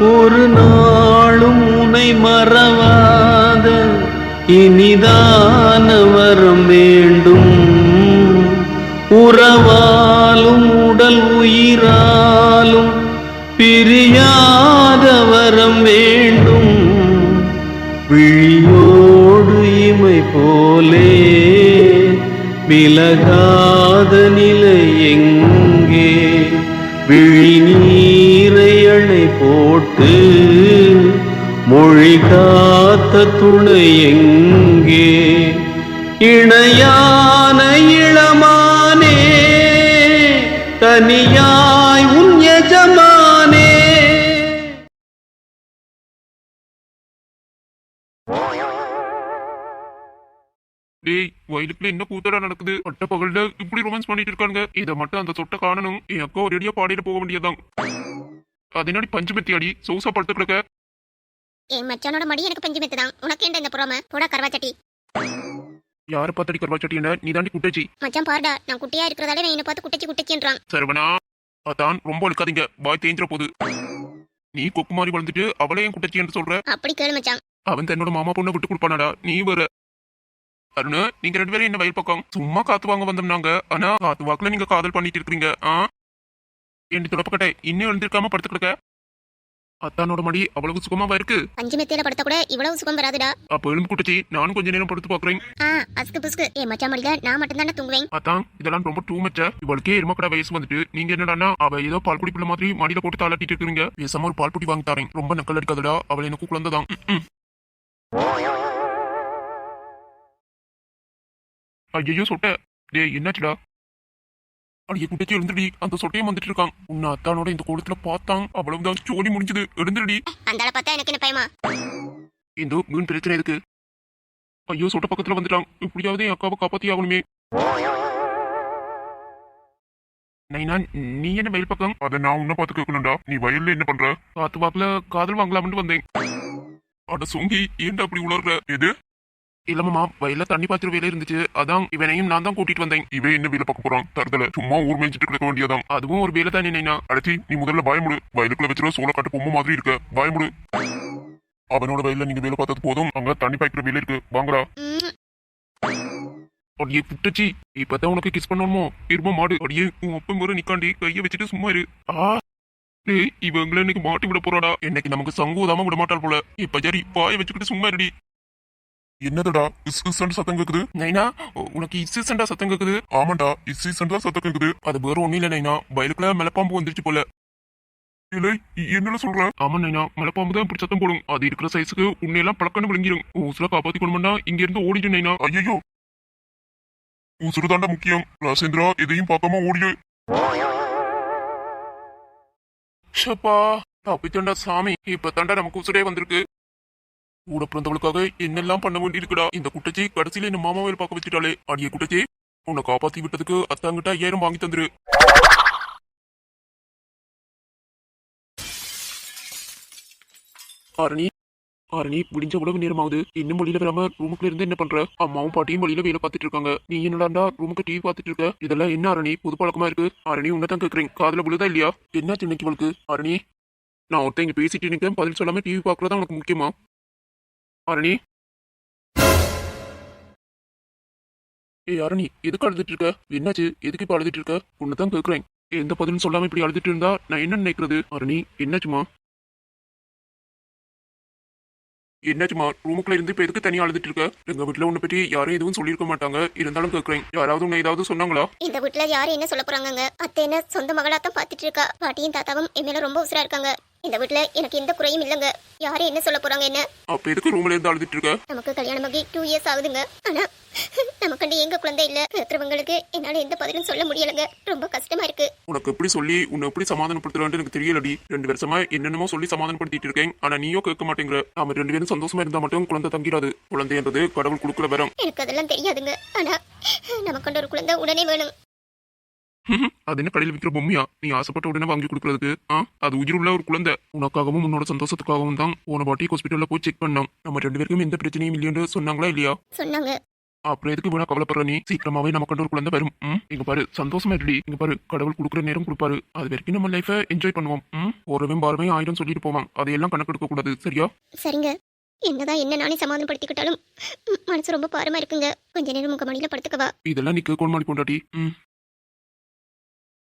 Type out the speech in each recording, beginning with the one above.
ஒரு நாளும் உனை மறவாத இனிதான வரம் வேண்டும். உறவாலும் உடல் உயிராலும் பிரியாத வரம் வேண்டும். விழியோடு இமை போலே விலகாத நிலை எங்கே? விழி நீரை அணை போட்டு மொழி காத்த துணை எங்கே? இணையான இளமானே தனியாய் உன் எஜமானே. டேய், வயலுக்குள்ள என்ன கூத்தடா நடக்குது? பட்ட பகல்ல இப்படி ரொமான்ஸ் பண்ணிட்டு இருக்காங்க. இதை மட்டும் அந்த தொட்ட காணணும். என் அக்கா ஒரு அடியா பாடிட்டு போக வேண்டியதான். அதனாடி பஞ்சு மெத்தி அடி சௌசா படுத்து கிடக்க. என் மச்சானோட மடி எனக்கு பஞ்சு மெத்து தான். உனக்கு என்ன இந்த புறாம போடா கருவாச்சட்டி. யார பார்த்தடி கருவாச்சட்டி? என்ன நீ தாண்டி குட்டச்சி? மச்சான் பாருடா, நான் குட்டியா இருக்கிறதால என்ன பார்த்து குட்டச்சி குட்டச்சின்றான். சரவணா, அதான் ரொம்ப அழுக்காதீங்க, பாய் தேஞ்சிர போகுது. நீ கொக்கு மாதிரி வளர்ந்துட்டு அவளே என் குட்டச்சி என்று சொல்ற? அப்படி கேளு மச்சான். அவன் தன்னோட மாமா பொண்ணை விட்டு கொடுப்பானாடா, நீ வர. அருண், நீங்க ரெண்டு பேரும் என்ன வயல் பக்கம் சும்மா காத்து வாங்க வந்தோம்னாங்க. ஆனா காத்து வாக்குல நீங்க காதல் பண்ணிட்டு இருக்கீங்க. என்ன தொடப்பக்கட்டை இன்னும் எழுந்திருக்காம படுத்து கிடக்க. அத்தானோட மடி அவ்வளவு சுகமாவா இருக்கு? பஞ்சு மெத்தியில படுத்த கூட இவ்வளவு சுகம் வராதுடா. அப்ப எலும்பு குட்டச்சி, நானும் கொஞ்ச நேரம் படுத்து பாக்குறேன். அஸ்கு புஸ்கு. என் மச்சான் மடியில நான் மட்டும் தானே தூங்குவேன். அதான் இதெல்லாம் ரொம்ப டூ மச்சா. இவளுக்கே எருமக்கடா வயசு வந்துட்டு நீங்க என்னடான்னா அவ ஏதோ பால் குடி பிள்ளை மாதிரி மடியில போட்டு தாளாட்டிட்டு இருக்கீங்க. பேசாம ஒரு பால் குடி வாங்கி தரேன். ரொம்ப நக்கல் அடிக்காதடா, அவள் எனக்கு குழந்தைதான். ஐயோ சொட்ட. டேய் என்னாச்சுடா? அடியே குட்டச்சி எழுந்துடி, அந்த சொட்டையும் வந்துட்டு இருக்கான். உன்னை அத்தானோட இந்த கோலத்துல பார்த்தான், அவ்வளவுதான் சோழி முடிஞ்சது. எழுந்துடி. அந்தால பார்த்தா எனக்கு என்ன பயமா? இந்த மீன் பிரச்சனை இருக்கு. ஐயோ சொட்ட பக்கத்துல வந்துட்டான். இப்படியாவது என் அக்காவை காப்பாத்தி ஆகணுமே. நைனா, நீ என்ன வயல் பக்கம்? அதை நான் உன்ன பார்த்து கேட்கணும்டா. நீ வயல்ல என்ன பண்ற? காத்து வாக்குல காதல் வாங்கலாம்னு வந்தேன். அட சொங்கி, ஏன்டா அப்படி உளர்ற? எது? இல்லம்மா, வயல்ல தண்ணி பாய்ச்சிற வேலை இருந்துச்சு, அதான் இவனையும் நான் தான் கூட்டிட்டு வந்தேன். இவன் என்ன வேலை பார்க்க போறான்? தரதல சும்மா ஊர் மேய்ச்சிட்டு கிடக்க வேண்டியதான். அதுவும் ஒரு வேலை தான். நைனா அடச்சி, நீ முதல்ல பயமுடு. வயலுக்குள்ள வச்சிருக்க சோள காட்டு பொம்மை மாதிரி இருக்க, பயமுடு. அவனோட வயல்ல நீங்க வேலை பார்த்தது போதும், அங்க தண்ணி பாய்க்கிற வேலை இருக்கு, வாங்கடா. அடியே புட்டச்சி, இப்பதான் உனக்கு கிஸ் பண்ணணுமோ? இரும மாடு. அடியே உன் அப்ப முறை நிக்காண்டி கைய வச்சுட்டு சும்மா இரு. இவங்களை இன்னைக்கு மாட்டி விட போறாடா. இன்னைக்கு நமக்கு சங்கூதாம விட மாட்டாள் போல. இப்ப சரி, பாய வச்சுக்கிட்டு சும்மா இருடி. என்னதுடா இஸ்ஸண்ட் சத்தம் கேக்குது? நைனா, உனக்கு இஸ்ஸண்டா சத்தம் கேக்குது? ஆமாண்டா, இஸ்ஸண்டா சத்தம் கேக்குது. அது வேற ஒண்ணு இல்ல நைனா, வயலுக்குள்ள மலைப்பாம்பு வந்துருச்சு போல. இல்லை, என்ன சொல்ற? ஆமா நைனா, மலைப்பாம்பு தான் இப்படி சத்தம் போடும். அது இருக்கிற சைஸுக்கு உன்னையெல்லாம் பழக்கன்னு விளங்கிடும். உசுர காப்பாத்தி கொள்ளணும்னா இங்க இருந்து ஓடிடு நைனா. ஐயோ, உசுறுதாண்டா முக்கியம். ராசேந்திரா, எதையும் பார்க்காம ஓடிடு. ஷப்பா, தப்பித்தண்டா சாமி. இப்ப தாண்டா நமக்கு உசுரே வந்திருக்கு. கூட பிறந்தவளுக்காக என்னெல்லாம் பண்ண வேண்டி இருக்குடா. இந்த குட்டச்சி கடைசியில என்ன மாமாவில் பார்க்க வச்சுட்டாலே. அடியே குட்டச்சி, உன்னை காப்பாத்தி விட்டதுக்கு அத்தாங்கிட்ட 5000 வாங்கி தந்துரு. ஆரணி, விடிஞ்ச உலக நேரமாகுது. இன்னும் வழியில வராம ரூமுக்குள்ள இருந்து என்ன பண்ற? அம்மாவும் பாட்டியும் வழியில வேலை பார்த்துட்டு இருக்காங்க. நீ என்னடாண்டா ரூமுக்கு டிவி பார்த்துட்டு இருக்க? இதெல்லாம் என்ன ஆரணி, புது பழக்கமா இருக்கு? ஆரணி, உன்னதான் கேக்குறேன், காதுல விழுதா இல்லையா? என்ன இன்னைக்கு அவளுக்கு? ஆரணி, நான் ஒருத்தன் இங்க பேசிட்டு நிற்கிறேன், பதில் சொல்லாம டிவி பாக்குறதா உனக்கு முக்கியமா? ஆரணி, ஆரணி, எதுக்கு அழுதுட்டு இருக்க? என்னாச்சு? எதுக்கு இப்ப அழுதுட்டு இருக்க? உன்னதான் கேக்குறேன். எந்த பதிலும் சொல்லாம இப்படி அழுதுட்டு இருந்தா நான் என்ன நினைக்கிறது? ஆரணி, என்னாச்சுமா? என்னாச்சுமா? ரூமுக்குள்ள இருந்து இப்ப எதுக்கு தனியா அழுதுட்டு இருக்க? எங்க வீட்டுல உன்னை பற்றி யாரும் எதுவும் சொல்லியிருக்க மாட்டாங்க, இருந்தாலும் கேக்குறேன். யாராவது உன்னை ஏதாவது சொன்னாங்களா? இந்த வீட்டுல யாரும் என்ன சொல்ல போறாங்க? அத்தை என்ன சொந்த மகளாத்தான் பாத்துட்டு இருக்கா. பாட்டியும் தாத்தாவும் என் மேல ரொம்ப உசுரா இருக்காங்க. இந்த வீட்டுல எனக்கு எந்த குறையும் இல்லங்க. யாரும் என்ன சொல்ல போறாங்க என்ன? அப்ப எதுக்கு ரூம்ல இருந்து அழுதுட்டு இருக்க? நமக்கு கல்யாணமாகி 2 இயர்ஸ் ஆகுதுங்க. ஆனா நமக்கு எங்க குழந்தை இல்ல. கேக்குறவங்களுக்கு என்னால எந்த பதிலும் சொல்ல முடியலங்க. ரொம்ப கஷ்டமா இருக்கு. உனக்கு எப்படி சொல்லி உன்னை எப்படி சமாதானப்படுத்துறான்னு எனக்கு தெரியலடி. 2 வருஷமா என்னென்னமோ சொல்லி சமாதானப்படுத்திட்டு இருக்கேன். ஆனா நீயோ கேட்க மாட்டேங்கிற. நாம 2 பேரும் சந்தோஷமா இருந்தா மட்டும் குழந்தை தங்கிடாது. குழந்தைன்றது கடவுள் கொடுக்குற வரம். எனக்கு அதெல்லாம் தெரியாதுங்க. ஆனா நமக்கு ஒரு குழந்தை உடனே வேணும். அது என்ன கடையில் விற்கிற பொம்மையா? நீ ஆசைப்பட்ட உடனே வாங்கி கொடுக்கறதுக்கு? அது உயிர் உள்ள ஒரு குழந்தை. உனக்காகவும் உன்னோட சந்தோஷத்துக்காகவும் தான் போன வாட்டி ஹாஸ்பிட்டல்ல போய் செக் பண்ணோம். நம்ம 2 பேருக்கும் எந்த பிரச்சனையும் இல்லைன்னு சொன்னாங்களா இல்லையா? சொன்னாங்க. அப்புறம் எதுக்கு வேணா கவலைப்படுற நீ? சீக்கிரமாவே நம்ம கண்டு ஒரு குழந்தை வரும். இங்க பாரு, சந்தோஷமா இருடி. இங்க பாரு, கடவுள் கொடுக்குற நேரம் கொடுப்பாரு. அது வரைக்கும் நம்ம லைஃபை என்ஜாய் பண்ணுவோம். ஒருவன் பார்வையும் 1000 சொல்லிட்டு போவான். அதையெல்லாம் கணக்கெடுக்க கூடாது, சரியா? சரிங்க. என்னதான் என்ன நானே சமாதானப்படுத்திக்கிட்டாலும் மனசு ரொம்ப பாரமா இருக்குங்க. கொஞ்ச நேரம் உங்க மடியில படுத்துக்கவா? இதெல்லாம் நீ கோல்மாடி கொண்டாடி.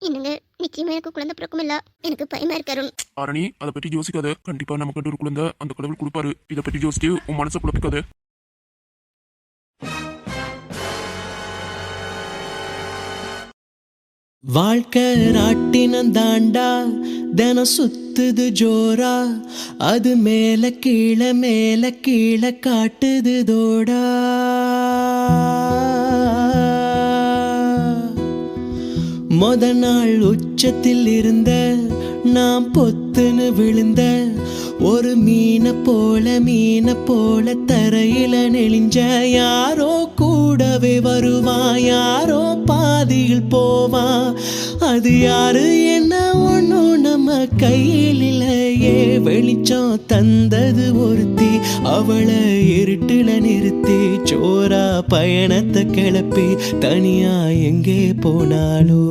என்னங்க, நிச்சயமா எனக்கு குழந்தை பிறக்கும் இல்ல, எனக்கு பயமா இருக்கு அருண். ஆரணி, அதை பற்றி யோசிக்காத. கண்டிப்பா நம்ம கண்டு ஒரு குழந்தை அந்த கடவுள் கொடுப்பாரு. இதை பற்றி யோசிச்சு உன் மனசை குழப்பிக்காத. வாழ்க்கை ராட்டினம் தாண்டா, தினம் சுத்துது ஜோரா, அது மேல கீழே காட்டுது தோடா. மொத நாள் உச்சத்தில் இருந்த நான் பொத்துன்னு விழுந்த ஒரு மீனை போல தரையில நெளிஞ்ச. யாரோ கூடவே வருவான், யாரோ பாதியில் போவான். அது யாரு என்ன ஒன்னும் நம்ம கையில் இல்லையே. வெளிச்சம் தந்தது ஒருத்தி, அவளை இருட்டுல நிறுத்தி சோரா பயணத்தை கிளப்பி தனியா எங்கே போனாலோ.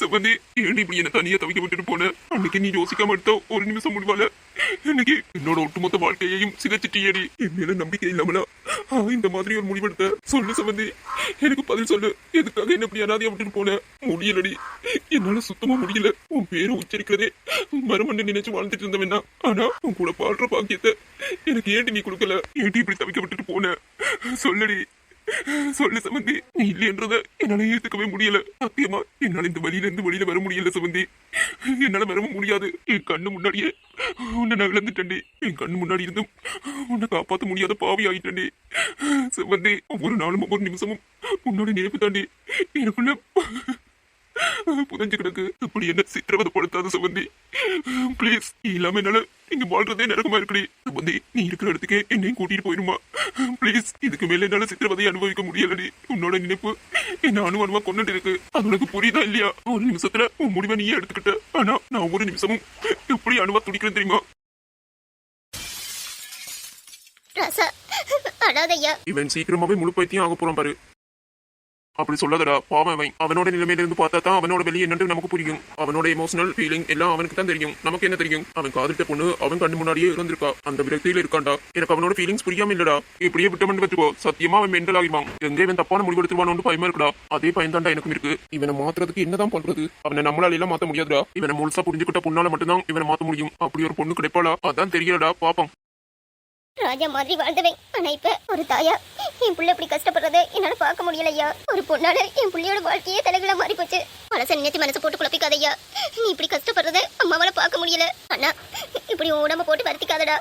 சம்பந்தி, ஏன் இப்படி என்ன தனியா தவிக்க விட்டுட்டு போன? அன்னைக்கு நீ யோசிக்காம எடுத்த ஒரு நிமிஷம் முடிவால இன்னைக்கு என்னோட ஒட்டுமொத்த வாழ்க்கையையும் சிதைச்சிட்டியடி. என் மேல நம்பிக்கை இல்லாமலா இந்த மாதிரி ஒரு முடிவெடுத்த? சொல்லு சம்பந்தி, எனக்கு பதில் சொல்லு. எதுக்காக என்ன இப்படி அனாதையா விட்டுட்டு போன? முடியலடி, என்னால சுத்தமா முடியல. உன் பேரை உச்சரிக்கிறதே மறுமண்ணு நினைச்சு வாழ்ந்துட்டு இருந்தவனா, ஆனா உன் கூட பாடுற பாக்கியத்தை எனக்கு ஏண்டி நீ கொடுக்கல? ஏண்டி இப்படி தவிக்க விட்டுட்டு போன? சொல்லடி, சொல்லு சம்பந்தி. நீ இல்லைன்றத என்னால ஏத்துக்கவே முடியல. சத்தியமா என்னால இந்த வழியில இருந்து வெளியில வர முடியல சம்பந்தி. என்னால வரவும் முடியாது. என் கண்ணு முன்னாடியே உன்னை நான் இழந்துட்டேன்டி. என் கண்ணு முன்னாடி இருந்தும் உன்னை காப்பாற்ற முடியாத பாவி ஆகிட்டேன்டி சம்பந்தி. ஒவ்வொரு நாளும் ஒவ்வொரு நிமிஷமும் உன்னோட நினைப்பு தாண்டி எனக்குள்ள புதஞ்சு கிடக்கு. இப்படி என்ன சித்திரவதை படுத்தாத சம்பந்தி. பிளீஸ், நீ இல்லாம என்னால இங்க வாழ்றதே நரகமா இருக்குடி சம்பந்தி. நீ இருக்கிற இடத்துக்கே என்னையும் கூட்டிட்டு போயிருமா பிளீஸ். இதுக்கு மேல என்னால சித்திரவதையை அனுபவிக்க முடியலடி. உன்னோட நினைப்பு என்ன அணுவா கொண்டுட்டு இருக்கு. அது உனக்கு புரியுதா இல்லையா? ஒரு நிமிஷத்துல உன் முடிவை நீயே எடுத்துக்கிட்ட. ஆனா நான் ஒவ்வொரு நிமிஷமும் எப்படி அணுவா துடிக்கிறேன் தெரியுமா? இவன் சீக்கிரமாவே முழு பைத்தியம் ஆக போறான் பாரு. அப்படி சொல்லாதடா, பாவம் அவன். அவனோட நிலைமையில இருந்து பார்த்தா தான் அவனோட வெளியே என்னன்னு நமக்கு புரியும். அவனோட எமோஷனல் ஃபீலிங் எல்லாம் அவனுக்கு தான் தெரியும். நமக்கு என்ன தெரியும்? அவன் காதலிட்ட பொண்ணு அவன் கண்ணு முன்னாடியே இருந்திருக்கா. அந்த விரக்தியில இருக்காண்டா. எனக்கு அவனோட ஃபீலிங்ஸ் புரியாம இல்லடா. இப்படியே விட்டமன் வச்சுக்கோ, சத்தியமா அவன் மெண்டல் ஆகிவான். எங்க இவன் தப்பான முடிவு எடுத்துருவானு பயமா இருக்குடா. அதே பயன்தாண்டா எனக்கும் இருக்கு. இவனை மாத்துறதுக்கு என்னதான் பண்றது? அவனை நம்மளால எல்லாம் மாத்த முடியாதுடா. இவனை முழுசா புரிஞ்சுக்கிட்ட பொண்ணால மட்டும்தான் இவனை மாத்த முடியும். அப்படி ஒரு பொண்ணு கிடைப்பாளா? அதான் தெரியலடா, பாப்போம். ராஜா மாதிரி வாழ்ந்தவன், ஆனா இப்ப ஒரு தாயா என் புள்ள இப்படி கஷ்டப்படுறதை என்னால பார்க்க முடியலையா. ஒரு பொண்ணால என் புள்ளையோட வாழ்க்கையே தலைகளா மாறி போச்சு. மனசை நினைச்சு மனசை போட்டு குழப்பிக்காதையா. நீ இப்படி கஷ்டப்படுறதை அம்மாவால பார்க்க முடியல. அண்ணா, இப்படி உடம்ப போட்டு வருத்திக்காதடா.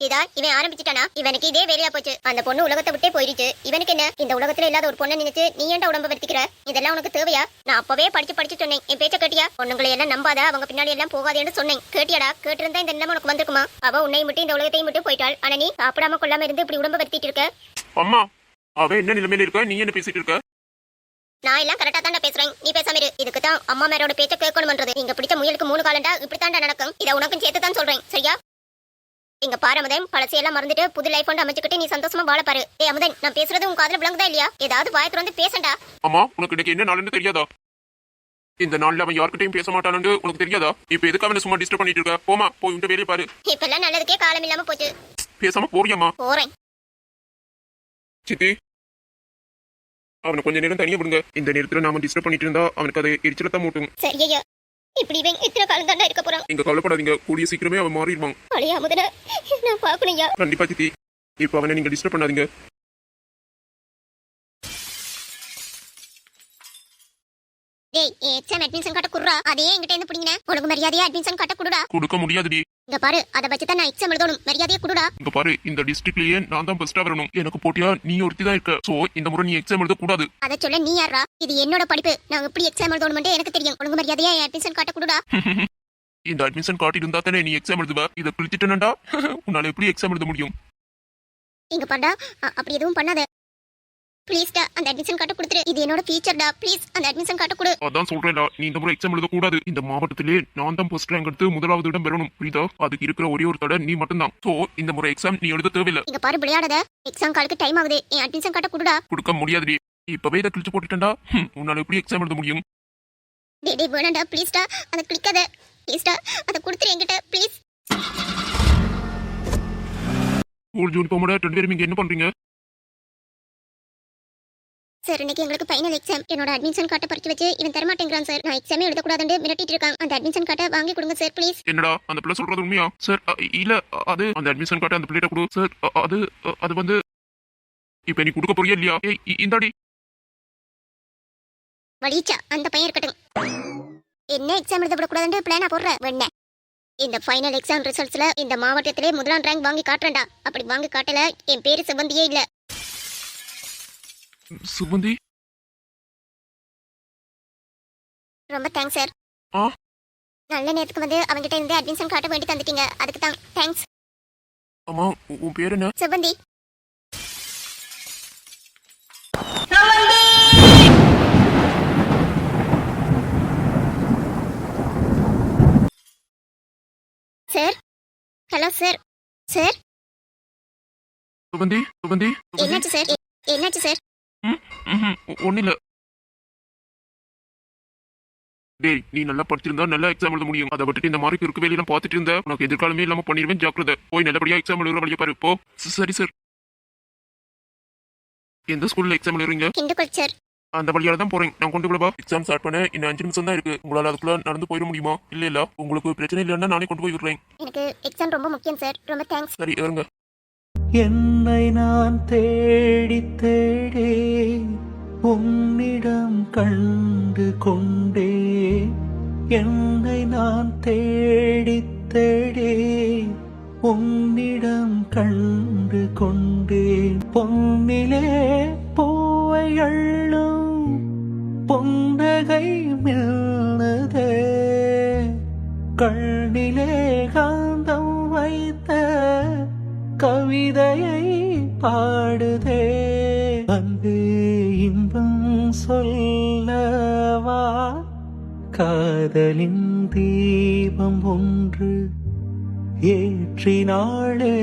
இதா இவன் ஆரம்பிச்சுட்டானா? இவனுக்கு இதே வேலையா போச்சு. அந்த பொண்ணு உலகத்தை விட்டே போயிடுச்சு. இவனுக்கு என்ன? இந்த உலகத்துல இல்லாத ஒரு பொண்ணை நினைச்சு நீ ஏன்டா உடம்ப வருத்திக்கிற? இதெல்லாம் உனக்கு தேவையா? நான் அப்பவே படிச்சு சொன்னேன். என் பேச்ச கேட்டியா? பொண்ணுங்களை எல்லாம் நம்பாத, அவங்க பின்னாடி எல்லாம் போகாதேன்னு சொன்னேன். கேட்டியாடா? கேட்டிருந்தா இந்த நிலைமை உனக்கு வந்திருக்குமா? அவ உன்னை விட்டு இந்த உலகத்தையும் விட்டு போயிட்டாள். ஆனா நீ சாப்பிடாம கொள்ளாம இருந்து இப்படி உடம்ப வருத்திட்டு இருக்க. அம்மா, அவ என்ன நிலைமையில இருக்க? நீ என்ன பேசிட்டு இருக்க? நான் எல்லாம் கரெக்டா தாண்டா பேசுறேன். நீ பேசாம இரு. இதுக்கு தான் அம்மா மேரோட பேச்ச கேட்கணும்ன்றது. நீங்க பிடிச்ச முயலுக்கு 3 காலண்டா இப்படி தாண்டா நடக்கும். இதை உனக்கும் சேர்த்து தான் சொல்றேன், சரியா? எங்க பாரு அமுதன், பழசையெல்லாம் மறந்துட்டு புது லைஃப் ஒன்று அமைச்சுக்கிட்டு நீ சந்தோஷமா வாழ பாரு. ஏய் அமுதன், நான் பேசுறது உன் காதுல விளங்குதா இல்லையா? ஏதாவது வாய் திறந்து பேசண்டா. அம்மா, உனக்கு இன்னைக்கு என்ன நாள்னு தெரியாதா? இந்த நாள்ல அவன் யார்கிட்டயும் பேச மாட்டானு உனக்கு தெரியாதா? இப்ப எதுக்கு அவனை சும்மா டிஸ்டர்ப் பண்ணிட்டு இருக்க? போமா, போய் உன் வேலையை பாரு. இப்பெல்லாம் நல்லதுக்கே காலம் இல்லாம போச்சு. பேசாம போறியம்மா? போறேன். சித்தி, அவனை கொஞ்ச நேரம் தனியா விடுங்க. இந்த நேரத்துல நாம டிஸ்டர்ப் பண்ணிட்டு இருந்தா அவனுக்கு அதை எரிச்சலத்தான் மூட்டும். சரியா? இப்படி இவன் இத்தனை காலம் தாண்டா இருக்க போறான். நீங்க கவலைப்படாதீங்க, கூடிய சீக்கிரமே அவன் மாறிடுவான். அழியா அமுதன, நான் பாக்கணும்யா. கண்டிப்பா சித்தி. இப்ப அவனை நீங்க டிஸ்டர்ப் பண்ணாதீங்க. டேய், எக்ஸாம் அட்மிஷன் காட்ட குடுறா. அதே என்கிட்ட இருந்து புடிங்கன. உனக்கு மரியாதையா அட்மிஷன் காட்ட குடுடா. கொடுக்க முடியாதுடி. இங்க பாரு, அத வச்சு தான் நான் எக்ஸாம் எழுதணும். மரியாதையா குடுடா. இங்க பாரு, இந்த டிஸ்ட்ரிக்ட்லயே நான் தான் பெஸ்டா வரணும். எனக்கு போட்டியா நீ ஒருத்தி தான் இருக்க. சோ இந்த முறை நீ எக்ஸாம் எழுத கூடாது. அத சொல்ல நீ யாரா? இது என்னோட படிப்பு. நான் எப்படி எக்ஸாம் எழுதணும்னு எனக்கு தெரியும். உனக்கு மரியாதையா அட்மிஷன் காட்ட குடுடா. இந்த அட்மிஷன் காட்டி இருந்தா தானே நீ எக்ஸாம் எழுதுவ. இத கிழிச்சிட்டேன்டா, உன்னால எப்படி எக்ஸாம் எழுத முடியும்? இங்க பாண்டா, அப்படி எதுவும் பண்ணாத ப்ளீஸ்டா அந்த அட்மிஷன் கார்டு கொடுத்துரு. இது என்னோட ஃபீச்சர்டா. ப்ளீஸ் அந்த அட்மிஷன் கார்டு கொடு. அதான் சொல்றேன்டா, நீ இந்த முறை எக்ஸாம் எழுத கூடாது. இந்த மாவட்டத்திலே நான் தான் ஃபர்ஸ்ட் ரேங்க் எடுத்து முதலாவது இடம் பெறணும். புரியுதா? அதுக்கு இருக்கிற ஒரே ஒரு தடை நீ மட்டும்தான். சோ இந்த முறை எக்ஸாம் நீ எழுத தேவையில்லை. இங்க பாரு விளையாடாத. எக்ஸாம் கார்டுக்கு டைம் ஆகுது. என் அட்மிஷன் கார்டை கொடுடா. கொடுக்க முடியாதுடி. இப்பவே இதை கிழிச்சு போட்டுட்டேன்டா. உன்னால எப்படி எக்ஸாம் எழுத முடியும்? டேய் வேணாடா ப்ளீஸ்டா. அதை கிளிக்காத ப்ளீஸ்டா. அதை கொடுத்துரு என்கிட்ட ப்ளீஸ். ஸ்கூல் யூனிஃபார்மோட 2 பேரும் இங்க என்ன பண்றீங்க? சார் இன்னைக்கு எங்களுக்கு ஃபைனல் எக்ஸாம். என்னோட அட்மிஷன் கார்டை பறிச்சு வச்சு இவன் தரமாட்டேங்கிறான் சார். நான் எக்ஸாமே எழுதக்கூடாதுன்னு மிரட்டிட்டு இருக்கான். அந்த அட்மிஷன் கார்டை வாங்கி கொடுங்க சார் ப்ளீஸ். என்னடா அந்த பிள்ளை சொல்றது உண்மையா? சார் இல்ல, அது அந்த அட்மிஷன் கார்டை அந்த பிள்ளைகிட்ட கொடு சார். அது வந்து இப்ப நீ கொடுக்க போறியா இல்லையா? இந்தாடி. வலிச்சா அந்த பையன் இருக்கட்டும். என்ன எக்ஸாம் எழுத விடக்கூடாதுன்னு பிளானா போடுற வெண்ண. இந்த ஃபைனல் எக்ஸாம் ரிசல்ட்ஸ்ல இந்த மாவட்டத்திலே முதலாம் ரேங்க் வாங்கி காட்டுறேன்டா. அப்படி வாங்கி காட்டல என் பேரு சிவந்தியே இல்ல. சுகந்தி, ரொம்ப தேங்க்ஸ் சார். ஆ? நல்ல நேரத்துக்கு வந்து அவங்கிட்ட இருந்து அட்மிஷன் கார்டை வேண்டி தந்துட்டீங்க. அதுக்கு தான் தேங்க்ஸ். அம்மா உன் பேர் என்ன? Sivanthi. Sir hello sir. Sir Suganthi, Suganthi, Suganthi. என்னாச்சு சார்? என்னாச்சு சார்? ஒன்னும் இல்ல. டேய், நீ நல்லா படிச்சிருந்தா நல்லா எக்ஸாம் எழுத முடியும். அதை விட்டுட்டு இந்த மாதிரி இருக்கு வேலையெல்லாம் பார்த்துட்டு இருந்த உனக்கு எதிர்காலமே இல்லாம பண்ணிடுவேன். ஜாக்கிரதை. போய் நல்லபடியா எக்ஸாம் எழுதுற வழியை பாரு போ. சரி சார். எந்த ஸ்கூல்ல எக்ஸாம் எழுதுறீங்க? கிண்டுக்கல் சார். அந்த வழியால தான் போறேன். நான் கொண்டு போய் எக்ஸாம் ஸ்டார்ட் பண்ண இன்னும் 5 நிமிஷம் தான் இருக்கு. உங்களால அதுக்குள்ள நடந்து போயிட முடியுமா? இல்ல உங்களுக்கு பிரச்சனை இல்லைன்னா நானே கொண்டு போய் விடுறேன். எனக்கு எக்ஸாம் ரொம்ப முக்கியம் சார். ரொம்ப தேங்க்ஸ். சரி ஏறுங்க. என்னை நான் தேடி தேடி உன்னிடம் கண்டு கொண்டே. என்னை நான் தேடி தேடி உன்னிடம் கண்டு கொண்டேன். பொன்னிலே பூவை அள்ளும் பொன்னகை மின்னதே. கண்ணிலே காந்தம் வைத்த கவிதையை பாடுதே. அன்பே இன்பம் சொல்லவா காதலின் தீபம் ஒன்று ஏற்றினாளே.